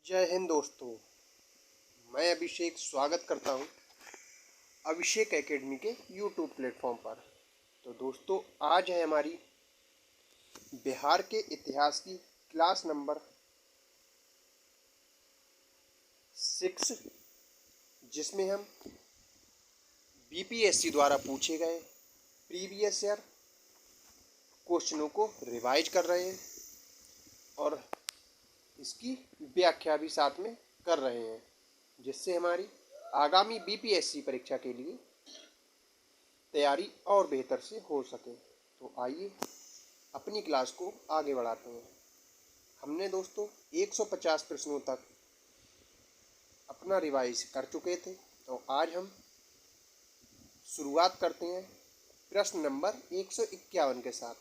जय हिंद दोस्तों। मैं अभिषेक स्वागत करता हूं अभिषेक एकेडमी के यूट्यूब प्लेटफॉर्म पर। तो दोस्तों, आज है हमारी बिहार के इतिहास की क्लास नंबर 6, जिसमें हम बीपीएससी द्वारा पूछे गए प्रीवियस ईयर क्वेश्चनों को रिवाइज कर रहे हैं और इसकी व्याख्या भी साथ में कर रहे हैं, जिससे हमारी आगामी बीपीएससी परीक्षा के लिए तैयारी और बेहतर से हो सके। तो आइए अपनी क्लास को आगे बढ़ाते हैं। हमने दोस्तों 150 प्रश्नों तक अपना रिवाइज कर चुके थे, तो आज हम शुरुआत करते हैं प्रश्न नंबर 151 के साथ।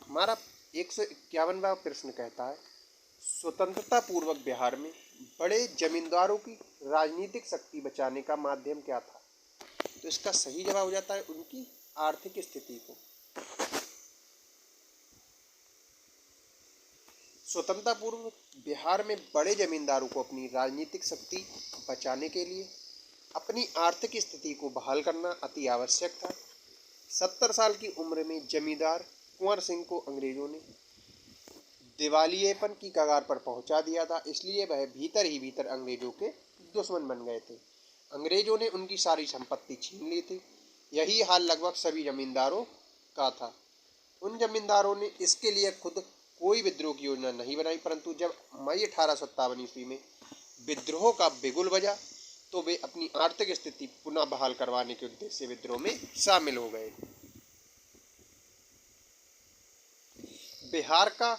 हमारा 151वां प्रश्न कहता है, स्वतंत्रता पूर्वक बिहार में बड़े जमींदारों की राजनीतिक शक्ति बचाने का माध्यम क्या था? तो इसका सही जवाब हो जाता है उनकी आर्थिक स्थिति को। स्वतंत्रता पूर्व बिहार में बड़े जमींदारों को अपनी राजनीतिक शक्ति बचाने के लिए अपनी आर्थिक स्थिति को बहाल करना अति आवश्यक था। 70 साल की उम्र में जमींदार कुंवर सिंह को अंग्रेजों ने दिवालियेपन की कगार पर पहुंचा दिया था, इसलिए वह भीतर ही भीतर अंग्रेजों के दुश्मन बन गए थे। अंग्रेजों ने उनकी सारी संपत्ति छीन ली थी। यही हाल लगभग सभी जमींदारों का था। उन जमींदारों ने इसके लिए खुद कोई विद्रोह की योजना नहीं बनाई, परंतु जब मई 1857 ईस्वी में विद्रोह का बिगुल बजा तो वे अपनी आर्थिक स्थिति पुनः बहाल करवाने के उद्देश्य से विद्रोह में शामिल हो गए। बिहार का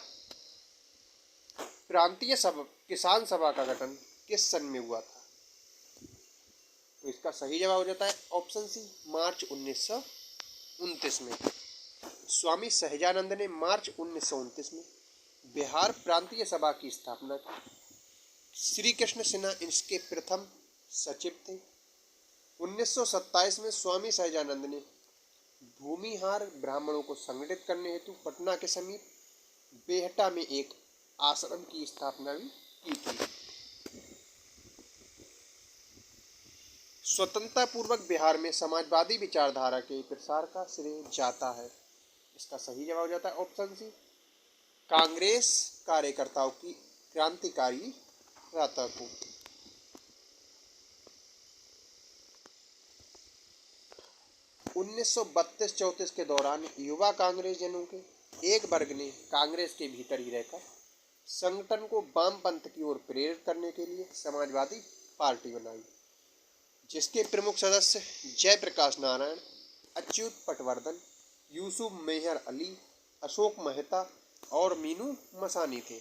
प्रांतीय किसान सभा का गठन किस सन में हुआ था? तो इसका सही जवाब हो जाता है ऑप्शन सी, मार्च 1929 में। स्वामी सहजानंद ने मार्च 1929 में बिहार प्रांतीय सभा की स्थापना की। श्री कृष्ण सिन्हा इसके प्रथम सचिव थे। 1927 में स्वामी सहजानंद ने भूमिहार ब्राह्मणों को संगठित करने हेतु पटना के समीप बेहटा में एक आश्रम की स्थापना भी की थी। स्वतंत्रता पूर्वक बिहार में समाजवादी विचारधारा के प्रसार का श्रेय जाता है। इसका सही जवाब हो जाता है ऑप्शन सी, कांग्रेस कार्यकर्ताओं की क्रांतिकारी यात्रा को। उन्नीस 32-34 के दौरान युवा कांग्रेस जनों के एक वर्ग ने कांग्रेस के भीतर ही रहकर संगठन को वामपंथ की ओर प्रेरित करने के लिए समाजवादी पार्टी बनाई, जिसके प्रमुख सदस्य जयप्रकाश नारायण, अच्युत पटवर्धन, यूसुफ मेहर अली, अशोक मेहता और मीनू मसानी थे।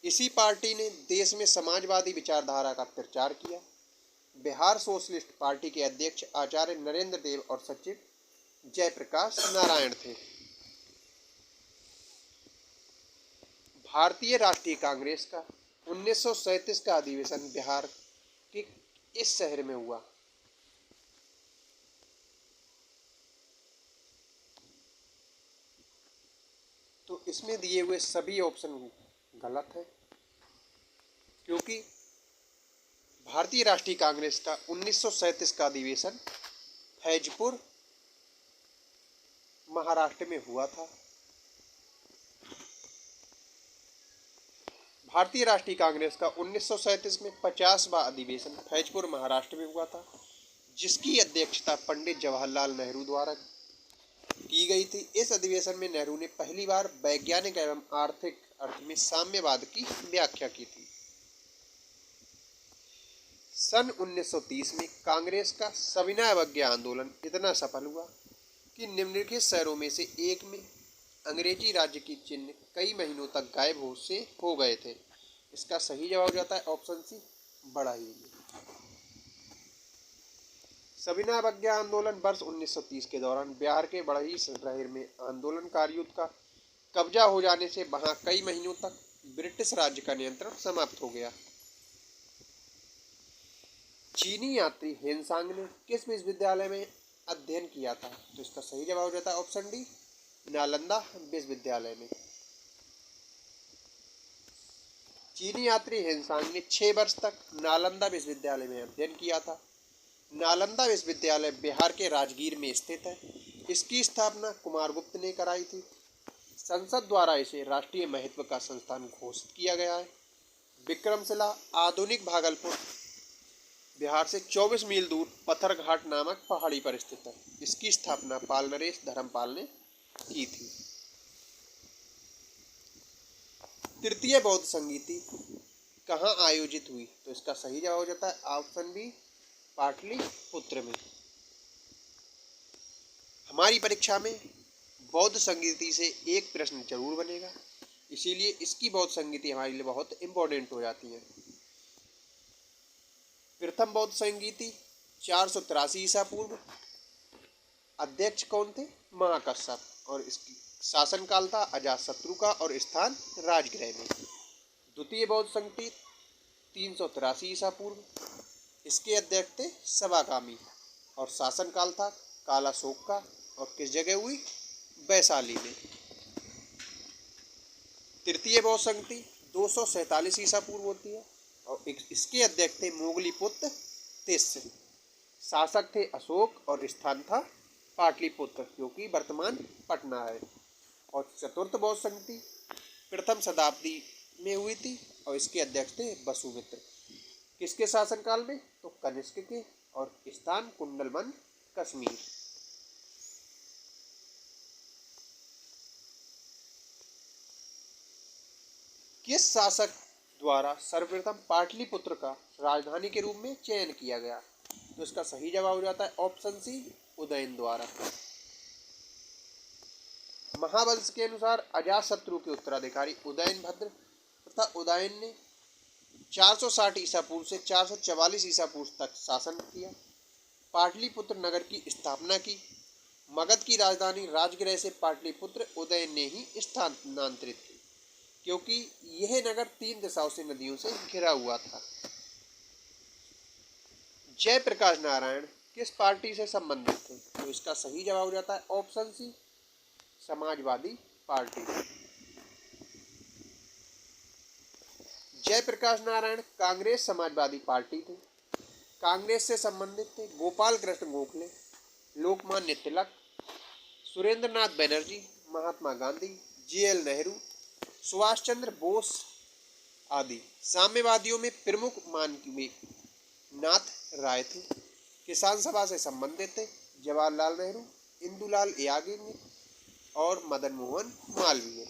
इसी पार्टी ने देश में समाजवादी विचारधारा का प्रचार किया। बिहार सोशलिस्ट पार्टी के अध्यक्ष आचार्य नरेंद्र देव और सचिव जयप्रकाश नारायण थे। भारतीय राष्ट्रीय कांग्रेस का 1937 का अधिवेशन बिहार के इस शहर में हुआ? तो इसमें दिए हुए सभी ऑप्शन गलत है, क्योंकि भारतीय राष्ट्रीय कांग्रेस का 1937 का अधिवेशन फैजपुर महाराष्ट्र में हुआ था। भारतीय राष्ट्रीय कांग्रेस का 1937 में 50वां अधिवेशन फैजपुर महाराष्ट्र में हुआ था, जिसकी अध्यक्षता पंडित जवाहरलाल नेहरू द्वारा की गई थी। इस अधिवेशन में नेहरू ने पहली बार वैज्ञानिक एवं आर्थिक अर्थ में साम्यवाद की व्याख्या की थी। सन 1930 में कांग्रेस का सविनय अवज्ञा आंदोलन इतना सफल हुआ कि निम्नलिखित शहरों में से एक में अंग्रेजी राज्य की चिन्ह कई महीनों तक गायब हो गए थे। इसका सही जवाब हो जाता है ऑप्शन सी, बड़ाही। सविनय अवज्ञा आंदोलन वर्ष 1930 के दौरान बिहार के बड़ही शहर में आंदोलनकारियों का कब्जा हो जाने से वहां कई महीनों तक ब्रिटिश राज्य का नियंत्रण समाप्त हो गया। चीनी यात्री हेनसांग ने किस विश्वविद्यालय में अध्ययन किया था? तो इसका सही जवाब हो जाता है ऑप्शन डी, नालंदा विश्वविद्यालय में। चीनी यात्री हेनसांग ने 6 वर्ष तक नालंदा विश्वविद्यालय में अध्ययन किया था। नालंदा विश्वविद्यालय बिहार के राजगीर में स्थित है। इसकी स्थापना कुमारगुप्त ने कराई थी। संसद द्वारा इसे राष्ट्रीय महत्व का संस्थान घोषित किया गया है। विक्रमशिला आधुनिक भागलपुर बिहार से 24 मील दूर पत्थरघाट नामक पहाड़ी पर स्थित है। इसकी स्थापना पाल नरेश धर्मपाल ने की थी। तृतीय बौद्ध संगीति कहाँ आयोजित हुई? तो इसका सही जवाब हो जाता है ऑप्शन बी, पाटलिपुत्र में। हमारी परीक्षा में बौद्ध संगीति से एक प्रश्न जरूर बनेगा, इसीलिए इसकी बौद्ध संगीति हमारे लिए बहुत इंपॉर्टेंट हो जाती है। प्रथम बौद्ध संगीति 483 ईसा पूर्व। अध्यक्ष कौन थे? महाकश्यप। और इसकी शासनकाल था अजातशत्रु का और स्थान राजगृह में। द्वितीय बौद्ध संगीति 383 ईसा पूर्व। इसके अध्यक्ष थे सवाकामी और शासनकाल था कालाशोक का और किस जगह हुई? वैशाली में। तृतीय बौद्ध संगीति 247 ईसा पूर्व होती है और इसके अध्यक्ष थे मोगलीपुत्र तिस्य। शासक थे अशोक और स्थान था पाटलिपुत्र जो कि वर्तमान पटना है। और चतुर्थ बौद्ध संगीति प्रथम शताब्दी में हुई थी और इसके अध्यक्ष थे वसुमित्र। किसके शासनकाल में? तो कनिष्क के और स्थान कुंडलवन कश्मीर। किस शासक द्वारा सर्वप्रथम पाटलिपुत्र का राजधानी के रूप में चयन किया गया? तो इसका सही जवाब हो जाता है ऑप्शन सी, उदयन द्वारा। महावंश के अनुसार अजातशत्रु के उत्तराधिकारी उदयन भद्र तथा उदयन ने 460 ईसा पूर्व से 444 ईसा पूर्व तक शासन किया। पाटलिपुत्र नगर की स्थापना की। मगध की राजधानी राजगृह से पाटलिपुत्र उदयन ने ही स्थानांतरित की क्योंकि यह नगर 3 दिशाओं से नदियों से घिरा हुआ था। जयप्रकाश नारायण किस पार्टी से संबंधित थे? तो इसका सही जवाब हो जाता है option C, Samajwadi Party. Jayaprakash Narayan Congress Samajwadi Party थे। कांग्रेस से संबंधित थे गोपाल कृष्ण गोखले, लोकमान्य तिलक, सुरेंद्रनाथ बनर्जी, महात्मा गांधी, JL नेहरू, सुभाष चंद्र बोस आदि। साम्यवादियों में प्रमुख मानवीय नाथ राय थे। किसान सभा से संबंधित थे जवाहरलाल नेहरू, इंदुलाल याग्निक और मदन मोहन मालवीय।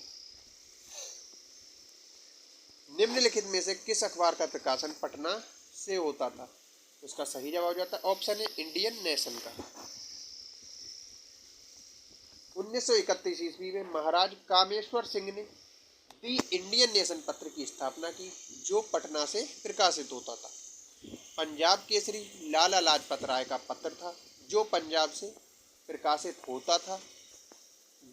निम्नलिखित में से किस अखबार का प्रकाशन पटना से होता था? उसका सही जवाब हो जाता है ऑप्शन है, इंडियन नेशन का। 1931 ईस्वी में महाराज कामेश्वर सिंह ने दी इंडियन नेशन पत्र की स्थापना की जो पटना से प्रकाशित होता था। पंजाब केसरी लाला लाजपत राय का पत्र था जो पंजाब से प्रकाशित होता था।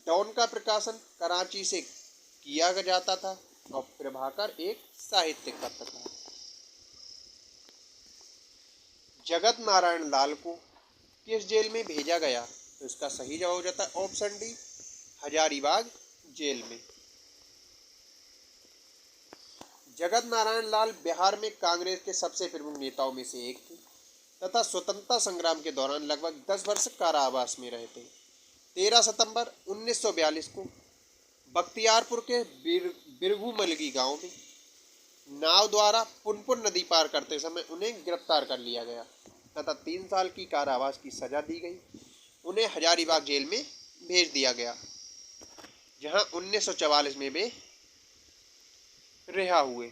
डॉन का प्रकाशन कराची से किया जाता था और प्रभाकर एक साहित्यिक पत्र था। जगत नारायण लाल को किस जेल में भेजा गया? तो इसका सही जवाब हो जाता है ऑप्शन डी, हजारीबाग जेल में। जगत नारायण लाल बिहार में कांग्रेस के सबसे प्रमुख नेताओं में से एक थे तथा स्वतंत्रता संग्राम के दौरान लगभग 10 वर्ष कारावास में रहे थे। 13 सितंबर 1942 को बख्तियारपुर के बिरगुमलगी गांव में नाव द्वारा पुनपुन नदी पार करते समय उन्हें गिरफ्तार कर लिया गया तथा 3 साल की कारावास की सजा दी गई। उन्हें हजारीबाग जेल में भेज दिया गया जहां 1944 में वे रिहा हुए।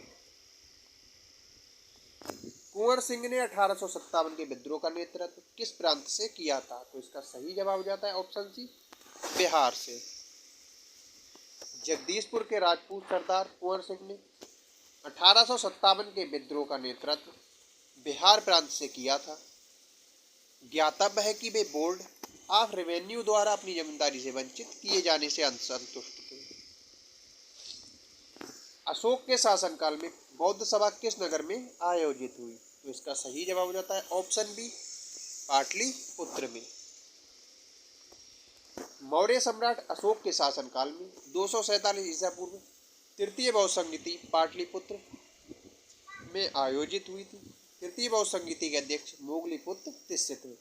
कुंवर सिंह ने 1857 के विद्रोह का नेतृत्व किस प्रांत से किया था? तो इसका सही जवाब हो जाता है ऑप्शन सी, बिहार से। जगदीशपुर के राजपूत सरदार कुंवर सिंह ने 1857 के विद्रोह का नेतृत्व बिहार प्रांत से किया था। ज्ञातव्य है कि वे बोर्ड ऑफ रेवेन्यू द्वारा अपनी जमींदारी से वंचित किए जाने से असंतुष्ट थे। अशोक के शासनकाल में बौद्ध सभा किस नगर में आयोजित हुई? तो इसका सही जवाब हो जाता है ऑप्शन बी, पाटलिपुत्र में। मौर्य सम्राट अशोक के शासनकाल में 247 ईसा पूर्व तृतीय बौद्ध संगीति पाटलिपुत्र में आयोजित हुई थी। तृतीय बहुसंगीति के अध्यक्ष मोगलीपुत्र तिस्य थे।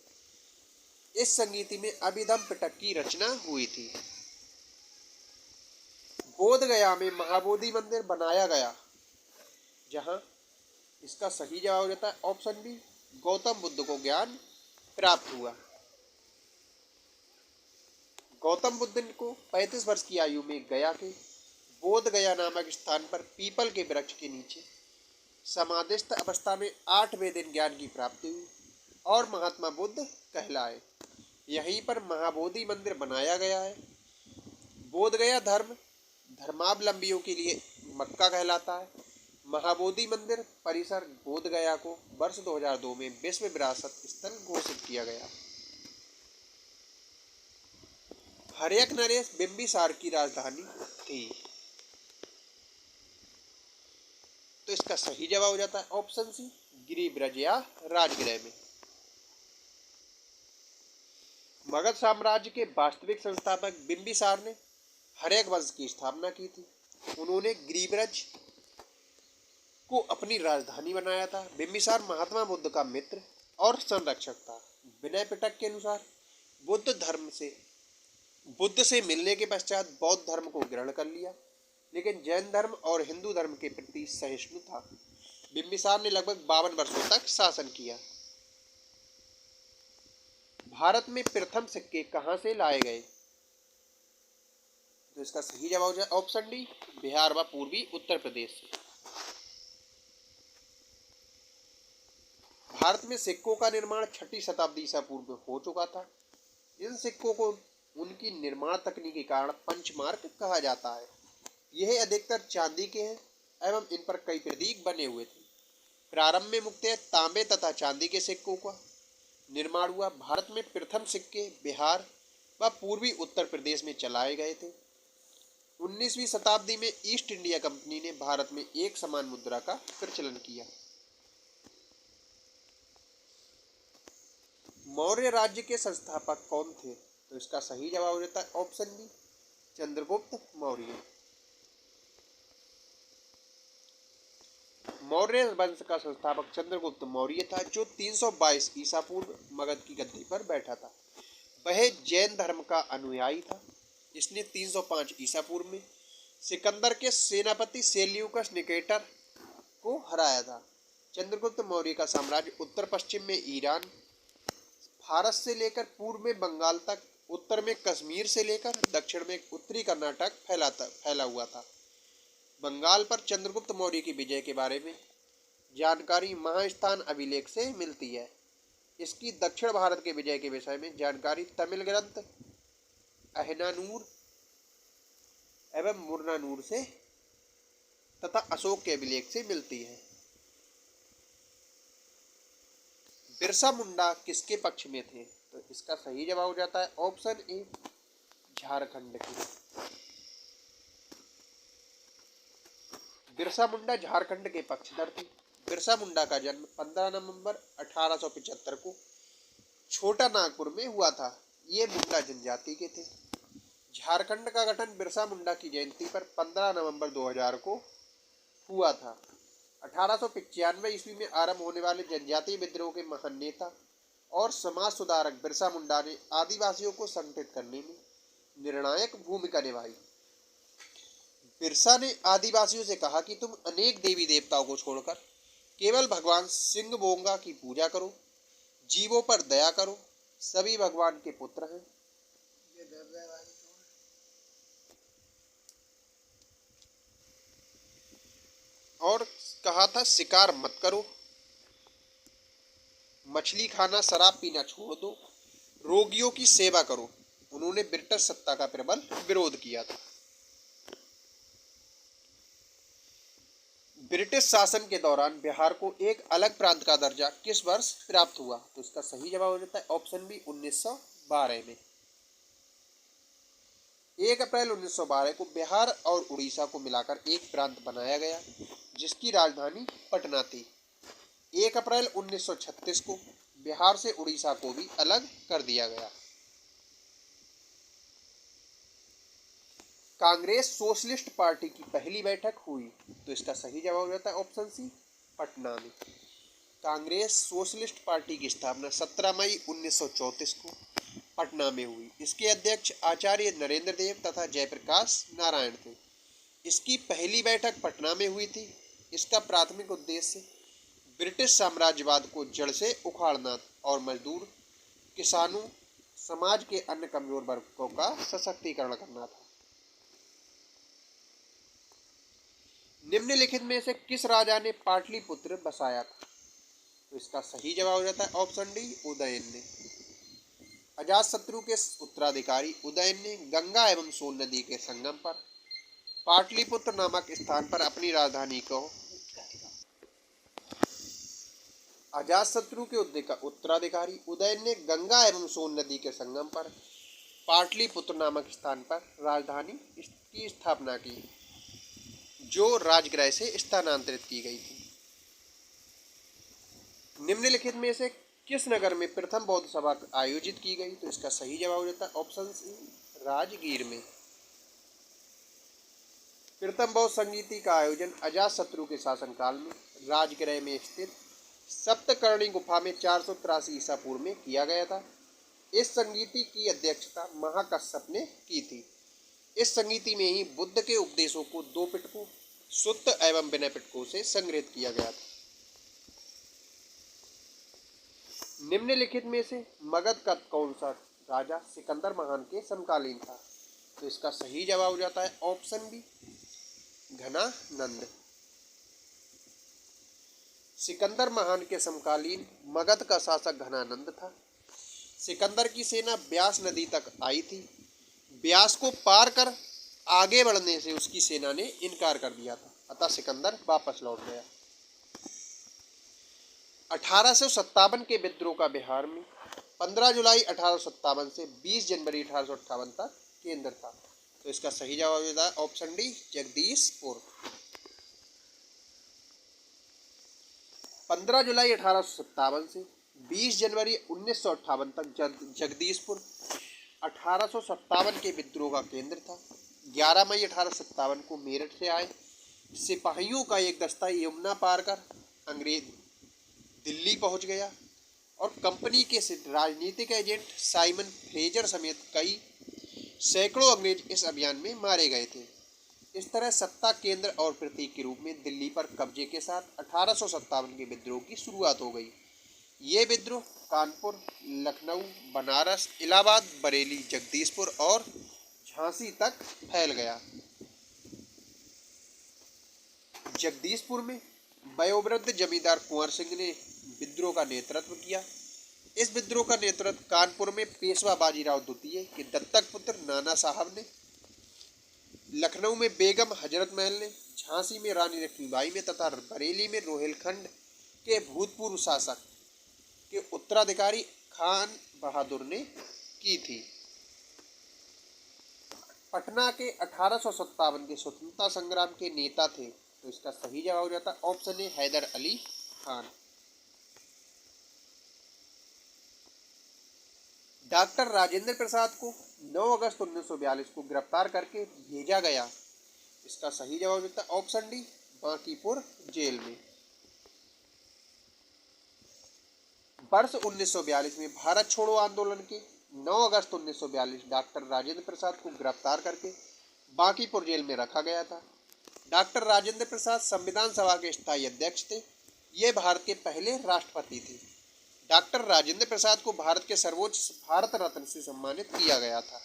इस संगीति में अभिधम पिटक की रचना हुई थी। बोध गया में महाबोधि मंदिर बनाया गया, जहां इसका सही जवाब हो जाता है ऑप्शन बी, गौतम बुद्ध को ज्ञान प्राप्त हुआ। गौतम बुद्ध को 35 वर्ष की आयु में गया के बोध गया नामक स्थान पर पीपल के वृक्ष के नीचे समाधिस्थ अवस्था में 8वें दिन ज्ञान की प्राप्ति हुई और महात्मा बुद्ध कहलाए। यहीं पर महाबोधि मंदिर बनाया गया है। बोध गया धर्मावलंबियों के लिए मक्का कहलाता है। महाबोधि मंदिर परिसर बोध गया को वर्ष 2002 में विश्व विरासत स्थल घोषित किया गया। हर्यक नरेश बिंबिसार की राजधानी थी। तो इसका सही जवाब हो जाता है ऑप्शन सी, गिरिब्रज या राजगृह में। मगध साम्राज्य के वास्तविक संस्थापक बिंबिसार ने हर्यक वंश की स्थापना की थी। उन्होंने गिरिब्रज को अपनी राजधानी बनाया था। बिंबिसार महात्मा बुद्ध का मित्र और संरक्षक था। विनय पिटक के अनुसार बुद्ध से मिलने के पश्चात बौद्ध धर्म को ग्रहण कर लिया, लेकिन जैन धर्म और हिंदू धर्म के प्रति सहिष्णु था। बिंबिसार ने लगभग 52 वर्षों तक शासन किया। भारत में प्रथम सिक्के कहां से लाए गए? तो इसका सही जवाब हो जाए ऑप्शन डी, बिहार व पूर्वी उत्तर प्रदेश से। भारत में सिक्कों का निर्माण 6वीं शताब्दी ईसा पूर्व में हो चुका था। इन सिक्कों को उनकी निर्माण तकनीक के कारण पंचमार्क कहा जाता है। यह अधिकतर चांदी के हैं एवं इन पर कई प्रतीक बने हुए थे। प्रारंभ में मुख्यतः तांबे तथा चांदी के सिक्कों का निर्माण हुआ। भारत में प्रथम सिक्के बिहार व पूर्वी उत्तर प्रदेश में चलाए गए थे। 19वीं शताब्दी में ईस्ट इंडिया कंपनी ने भारत में एक समान मुद्रा का प्रचलन किया। मौर्य राज्य के संस्थापक कौन थे? तो इसका सही जवाब हो जाता है ऑप्शन बी, चंद्रगुप्त मौर्य। मौर्य वंश का संस्थापक चंद्रगुप्त मौर्य था, जो 322 ईसा पूर्व मगध की गद्दी पर बैठा था। वह जैन धर्म का अनुयायी था। इसने 305 ईसा पूर्व में सिकंदर के सेनापति सेल्यूकस निकेटर को हराया था। चंद्रगुप्त मौर्य का साम्राज्य उत्तर पश्चिम में ईरान, फारस से लेकर पूर्व में बंगाल तक, उत्तर में कश्मीर से लेकर दक्षिण में उत्तरी कर्नाटक फैला हुआ था। बंगाल पर चंद्रगुप्त मौर्य की विजय के बारे में जानकारी महास्थान अभिलेख से मिलती है। इसकी दक्षिण भारत के विजय के विषय में जानकारी तमिल ग्रंथ अहनानूर एवं मुरनानूर से तथा अशोक के अभिलेख से मिलती है। बिरसा मुंडा किसके पक्ष में थे? तो इसका सही जवाब हो जाता है ऑप्शन ए, झारखंड के। बिरसा मुंडा झारखंड के पक्षधर थे। बिरसा मुंडा का जन्म 15 नवंबर 1875 को छोटा नागपुर में हुआ था। ये मुंडा जनजाति के थे। झारखंड का गठन बिरसा मुंडा की जयंती पर 15 नवंबर 2000 को हुआ था। 1895 ईस्वी में आरंभ होने वाले जनजातीय विद्रोह के महान नेता और समाज सुधारक बिरसा मुंडा ने आदिवासियों को संगठित करने में निर्णायक भूमिका निभाई। बिरसा ने आदिवासियों से कहा कि तुम अनेक देवी देवताओं को छोड़कर केवल भगवान सिंह बोंगा की पूजा करो, जीवों पर दया करो, सभी भगवान के पुत्र हैं। और कहा था शिकार मत करो, मछली खाना शराब पीना छोड़ दो, रोगियों की सेवा करो। उन्होंने ब्रिटिश सत्ता का प्रबल विरोध किया था। ब्रिटिश शासन के दौरान बिहार को एक अलग प्रांत का दर्जा किस वर्ष प्राप्त हुआ? तो इसका सही जवाब हो जाता है ऑप्शन बी, 1912 में। 1 अप्रैल 1912 को बिहार और उड़ीसा को मिलाकर एक प्रांत बनाया गया, जिसकी राजधानी पटना थी। 1 अप्रैल 1936 को बिहार से उड़ीसा को भी अलग कर दिया गया। कांग्रेस सोशलिस्ट पार्टी की पहली बैठक हुई। तो इसका सही जवाब हो जाता है ऑप्शन सी, पटना में। कांग्रेस सोशलिस्ट पार्टी की स्थापना 17 मई 1934 को पटना में हुई। इसके अध्यक्ष आचार्य नरेंद्र देव तथा जयप्रकाश नारायण थे। इसकी पहली बैठक पटना में हुई थी। इसका प्राथमिक उद्देश्य ब्रिटिश साम्राज्यवाद को जड़ से उखाड़ना और मजदूर, किसानों, समाज के अन्य कमजोर वर्गों का सशक्तिकरण करना था। निम्नलिखित में से किस राजा ने पाटलिपुत्र बसाया था? तो इसका सही जवाब हो जाता है ऑप्शन डी, उदयन ने। अजातशत्रु के उत्तराधिकारी उदयन ने गंगा एवं सोन नदी के संगम पर पाटलिपुत्र नामक स्थान पर अपनी राजधानी को अजातशत्रु के उत्तराधिकारी उदयन ने गंगा एवं सोन नदी के संगम पर पाटलिपुत्र नामक स्थान पर राजधानी की स्थापना की, जो राजगृह से स्थानांतरित की गई थी। निम्नलिखित में से किस नगर में प्रथम बौद्ध सभा आयोजित की गई? तो इसका सही जवाब हो जाता है ऑप्शन सी, राजगीर में। प्रथम बौद्ध संगीति का आयोजन अजातशत्रु के शासनकाल में राजगृह में स्थित सप्तकर्णी गुफा में 483 ईसा पूर्व में किया गया था। इस संगीति की अध्यक्षता महाकश्यप ने की थी। इस संगीति में ही बुद्ध के उपदेशों को 2 पिटकों, सुत्त एवं विनय पिटकों से संग्रहित किया गया था। निम्नलिखित में से मगध का कौन सा राजा सिकंदर महान के समकालीन था? तो इसका सही जवाब हो जाता है ऑप्शन बी, घनानंद। सिकंदर महान के समकालीन मगध का शासक घनानंद था। सिकंदर की सेना ब्यास नदी तक आई थी। ब्यास को पार कर आगे बढ़ने से उसकी सेना ने इनकार कर दिया था, अतः सिकंदर वापस लौट गया। 1857 के विद्रोह का बिहार में 15 जुलाई 1857 से 20 जनवरी 1858 तक केंद्र था। तो इसका सही जवाब है ऑप्शन डी, जगदीशपुर। 15 जुलाई 1857 से 20 जनवरी 1958 तक जगदीशपुर 1857 के विद्रोह का केंद्र था। 11 मई 1857 को मेरठ से आए सिपाहियों का एक दस्ता यमुना पार कर अंग्रेज दिल्ली पहुंच गया और कंपनी के राजनीतिक एजेंट साइमन फ्रेजर समेत कई सैकड़ों अंग्रेज इस अभियान में मारे गए थे। इस तरह सत्ता केंद्र और प्रतीक के रूप में दिल्ली पर कब्जे के साथ 1857 के विद्रोह की शुरुआत हो गई। ये विद्रोह कानपुर, लखनऊ, बनारस, इलाहाबाद, बरेली, जगदीशपुर और झांसी तक फैल गया। जगदीशपुर में वयोवृद्ध जमींदार कुंवर सिंह ने विद्रोह का नेतृत्व किया। इस विद्रोह का नेतृत्व कानपुर में पेशवा बाजीराव द्वितीय के दत्तक पुत्र नाना साहब ने, लखनऊ में बेगम हजरत महल ने, झांसी में रानी लक्ष्मीबाई में तथा बरेली में रोहिलखंड के भूतपूर्व शासक के उत्तराधिकारी खान बहादुर ने की थी। पटना के 1857 के स्वतंत्रता संग्राम के नेता थे। तो इसका सही जवाब हो जाता है option A, Haidar Ali Khan. Doctor Rajendra Prasad को 9 अगस्त 1942 को गिरफ्तार करके भेजा गया। इसका सही जवाब होता है ऑप्शन डी, बांकीपुर जेल में। वर्ष 1942 में भारत छोड़ो आंदोलन के 9 अगस्त 1942 डॉक्टर राजेंद्र प्रसाद को गिरफ्तार करके बांकीपुर जेल में रखा गया था। डॉक्टर राजेंद्र प्रसाद संविधान सभा के स्थायी अध्यक्ष थे। ये भारत के पहले राष्ट्रपति थे। डॉक्टर राजेंद्र प्रसाद को भारत के सर्वोच्च भारत रत्न से सम्मानित किया गया था।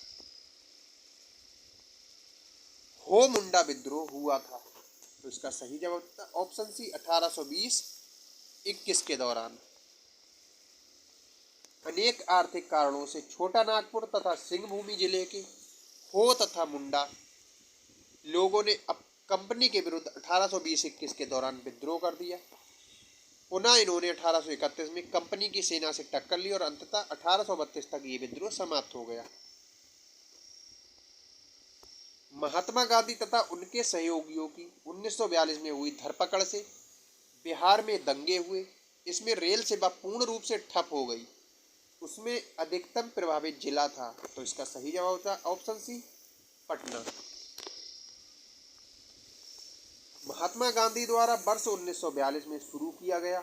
हो मुंडा विद्रोह हुआ था। तो इसका सही जवाब था ऑप्शन सी, 1820-21 के दौरान। अनेक आर्थिक कारणों से छोटा नागपुर तथा सिंहभूमि जिले के हो तथा मुंडा लोगों ने अब कंपनी के विरुद्ध 1820-21 के दौरान विद्रोह कर दिया। पुनः इन्होंने 1831 में कंपनी की सेना से टक्कर ली और अंततः 1832 तक ये विद्रोह समाप्त हो गया। महात्मा गांधी तथा उनके सहयोगियों की 1942 में हुई धरपकड़ से बिहार में दंगे हुए। इसमें रेल सेवा पूर्ण रूप से ठप हो गई। उसमें अधिकतम प्रभावित जिला था। तो इसका सही जवाब था ऑप्शन सी, पटना। महात्मा गांधी द्वारा वर्ष 1942 में शुरू किया गया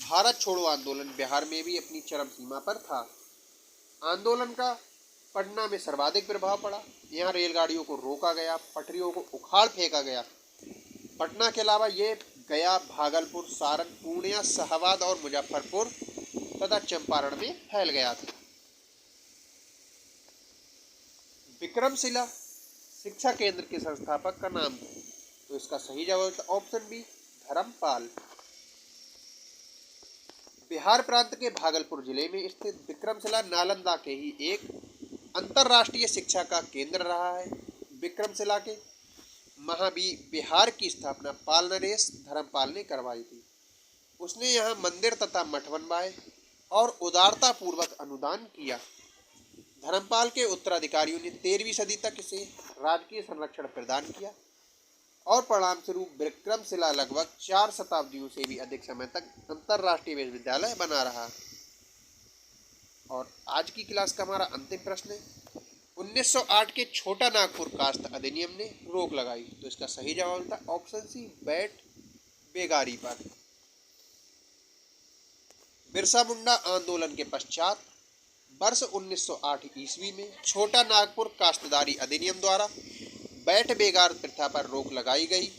भारत छोड़ो आंदोलन बिहार में भी अपनी चरम सीमा पर था। आंदोलन का पटना में सर्वाधिक प्रभाव पड़ा। यहाँ रेलगाड़ियों को रोका गया, पटरियों को उखाड़ फेंका गया। पटना के अलावा ये गया, भागलपुर, सारण, पूर्णिया, शाहाबाद और मुजफ्फरपुर तथा चंपारण में फैल गया था। विक्रमशिला शिक्षा केंद्र के संस्थापक का नाम था, तो इसका सही जवाब था ऑप्शन बी, धर्मपाल। बिहार प्रांत के भागलपुर जिले में स्थित विक्रमशिला नालंदा के ही एक अंतर्राष्ट्रीय शिक्षा का केंद्र रहा है। विक्रमशिला के महाविहार की स्थापना पाल नरेश धर्मपाल ने करवाई थी। उसने यहाँ मंदिर तथा मठ बनवाए और उदारता पूर्वक अनुदान किया। धर्मपाल के उत्तराधिकारियों ने 13वीं सदी तक इसे राजकीय संरक्षण प्रदान किया और परिणाम स्वरूप विक्रमशिला लगभग 4 शताब्दियों से भी अधिक समय तक अंतर्राष्ट्रीय विश्वविद्यालय बना रहा। और आज की क्लास का हमारा अंतिम प्रश्न है, 1908 के छोटा नागपुर कास्ट अधिनियम ने रोक लगाई, तो इसका सही जवाब था ऑप्शन सी, बैट बेगारी पर। बिरसा मुंडा आंदोलन के पश्चात वर्ष 1908 ईस्वी में छोटा नागपुर काश्तदारी अधिनियम द्वारा बैठ बेगार प्रथा पर रोक लगाई गई।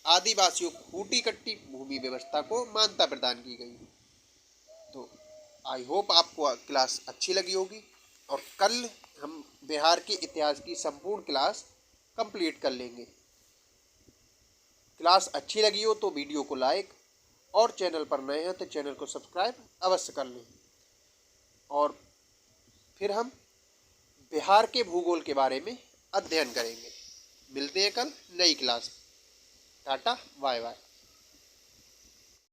आदिवासियों को खूटी कट्टी भूमि व्यवस्था को मान्यता प्रदान की गई। तो आई होप आपको क्लास अच्छी लगी होगी और कल हम बिहार के इतिहास की संपूर्ण क्लास कंप्लीट कर लेंगे। क्लास अच्छी लगी हो तो वीडियो को लाइक और चैनल पर नए हैं तो चैनल को सब्सक्राइब अवश्य कर लें। और फिर हम बिहार के भूगोल के बारे में अध्ययन करेंगे। मिलते हैं कल नई क्लास। Tata, bye bye.